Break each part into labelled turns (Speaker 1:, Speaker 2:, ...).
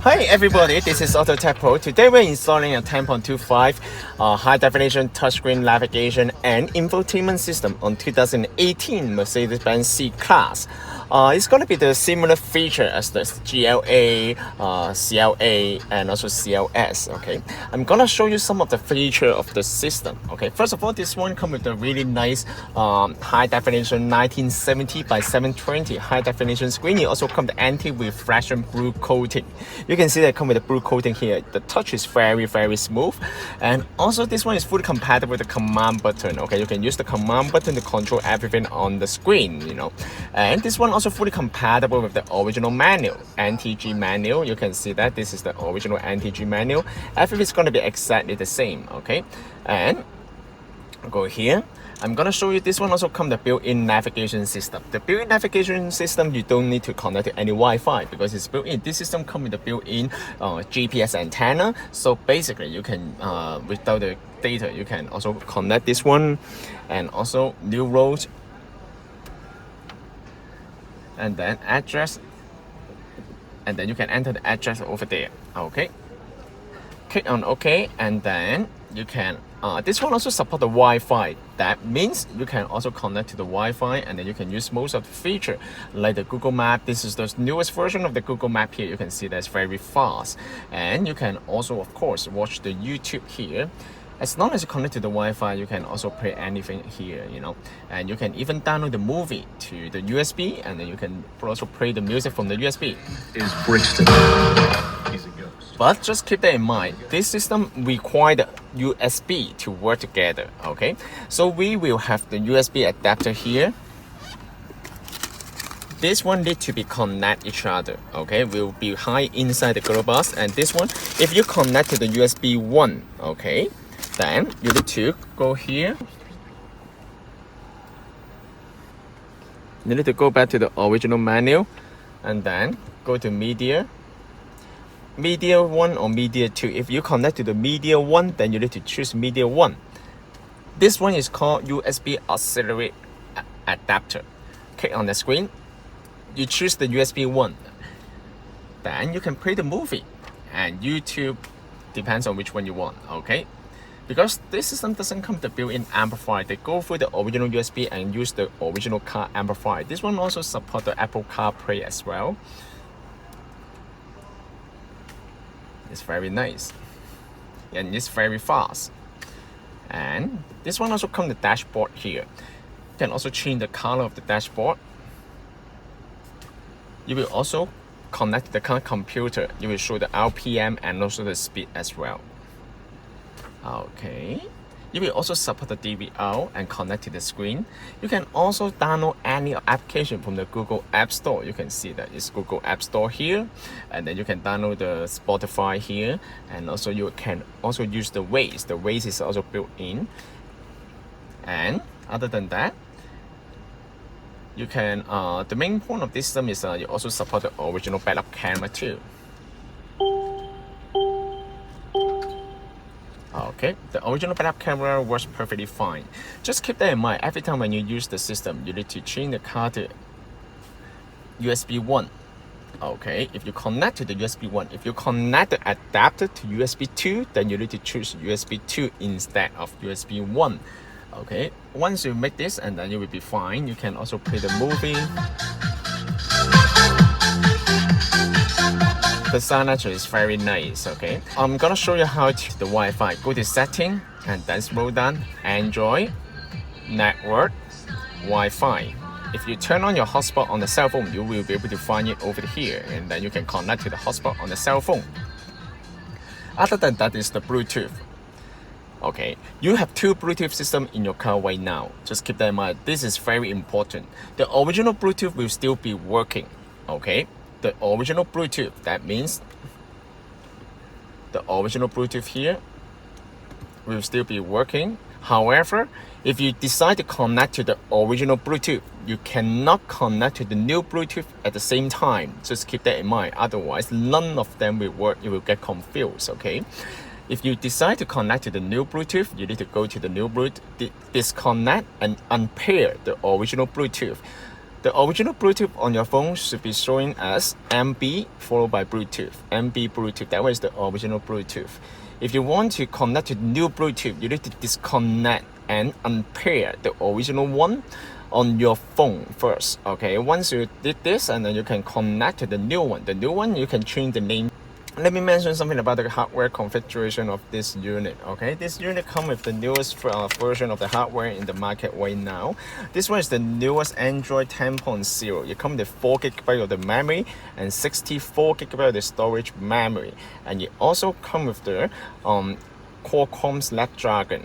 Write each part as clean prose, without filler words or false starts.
Speaker 1: Hi everybody, this is AutoTecPro. Today we're installing a 10.25 high definition touchscreen navigation and infotainment system on 2018 Mercedes Benz C Class. It's going to be the similar feature as the GLA, CLA, and also CLS. Okay, I'm gonna show you some of the feature of the system. Okay, first of all, this one comes with a really nice high definition 1970 by 720 high definition screen. It also comes with anti-reflection blue coating. You can see that it comes with a blue coating here. The touch is very smooth, and also this one is fully compatible with the command button. Okay, you can use the command button to control everything on the screen. You know, and this one also fully compatible with the original manual, NTG manual. You can see that this is the original NTG manual. Everything is going to be exactly the same. Okay, and go here. I'm gonna show you this one also comes the built-in navigation system. The built-in navigation system, you don't need to connect to any Wi-Fi because it's built-in. This system comes with the built-in GPS antenna. So basically, you can without the data, you can also connect this one, and also new road, and then address, and then you can enter the address over there. Okay. Click on OK, and then you can. This one also supports the Wi-Fi. That means you can also connect to the Wi-Fi, and then you can use most of the feature like the Google Map. This is the newest version of the Google Map here. You can see that's very fast, and you can also, of course, watch the YouTube here. As long as you connect to the Wi-Fi, you can also play anything here, you know, and you can even download the movie to the USB, and then you can also play the music from the USB.
Speaker 2: Is Brixton. He's a ghost.
Speaker 1: But just keep that in mind, this system requires USB to work together, okay? So we will have the USB adapter here. This one need to be connect each other, okay? Will be high inside the glove box, and this one, if you connect to the USB 1, okay? Then you need to go here. You need to go back to the original menu, and then go to media. Media 1 or media 2. If you connect to the media 1, then you need to choose media 1. This one is called USB auxiliary adapter. Click on the screen. You choose the USB 1. Then you can play the movie and YouTube, depends on which one you want, okay? Because this system doesn't come with the built-in amplifier, they go through the original USB and use the original car amplifier. This one also supports the Apple CarPlay as well. It's very nice, and it's very fast. And this one also comes with the dashboard here. You can also change the color of the dashboard. You will also connect to the car computer. You will show the RPM and also the speed as well. Okay. You will also support the DVR and connect to the screen. You can also download any application from the Google App Store. You can see that it's Google App Store here, and then you can download the Spotify here, and also you can also use the Waze. The Waze is also built in. And other than that, you can the main point of this system is you also support the original backup camera too. Okay, the original backup camera works perfectly fine. Just keep that in mind. Every time when you use the system, you need to change the car to USB 1. Okay, if you connect to the USB 1, if you connect the adapter to USB 2, then you need to choose USB 2 instead of USB 1. Okay, once you make this, and then you will be fine. You can also play the movie. The sound actually is very nice, okay? I'm gonna show you how to the Wi-Fi. Go to setting, and then scroll down, Android, network, Wi-Fi. If you turn on your hotspot on the cell phone, you will be able to find it over here, and then you can connect to the hotspot on the cell phone. Other than that is the Bluetooth. Okay, you have two Bluetooth systems in your car right now. Just keep that in mind. This is very important. The original Bluetooth will still be working, okay? The original Bluetooth, that means the original Bluetooth here will still be working. However, if you decide to connect to the original Bluetooth, you cannot connect to the new Bluetooth at the same time. Just keep that in mind. Otherwise, none of them will work. You will get confused, okay? If you decide to connect to the new Bluetooth, you need to go to the new Bluetooth, disconnect and unpair the original Bluetooth. The original Bluetooth on your phone should be showing as MB followed by Bluetooth. MB Bluetooth, that was the original Bluetooth. If you want to connect to the new Bluetooth, you need to disconnect and unpair the original one on your phone first. Okay, once you did this, and then you can connect to the new one. The new one, you can change the name. Let me mention something about the hardware configuration of this unit. Okay, this unit comes with the newest version of the hardware in the market right now. This one is the newest Android 10.0. It comes with 4GB of the memory and 64GB of the storage memory, and it also comes with the Qualcomm Snapdragon.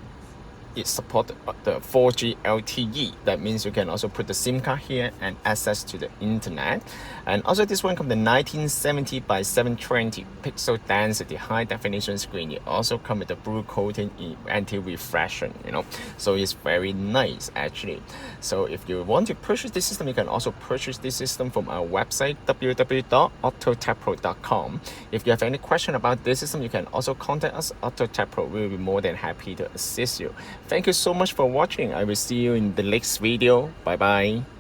Speaker 1: It supports the 4G LTE. That means you can also put the SIM card here and access to the internet. And also this one comes the 1970 by 720 pixel density high definition screen. It also comes with the blue coating anti-reflection, so it's very nice actually. So if you want to purchase this system, you can also purchase this system from our website www.AutoTecPro.com. If you have any question about this system, you can also contact us. AutoTecPro will be more than happy to assist you. Thank you so much for watching. I will see you in the next video. Bye bye.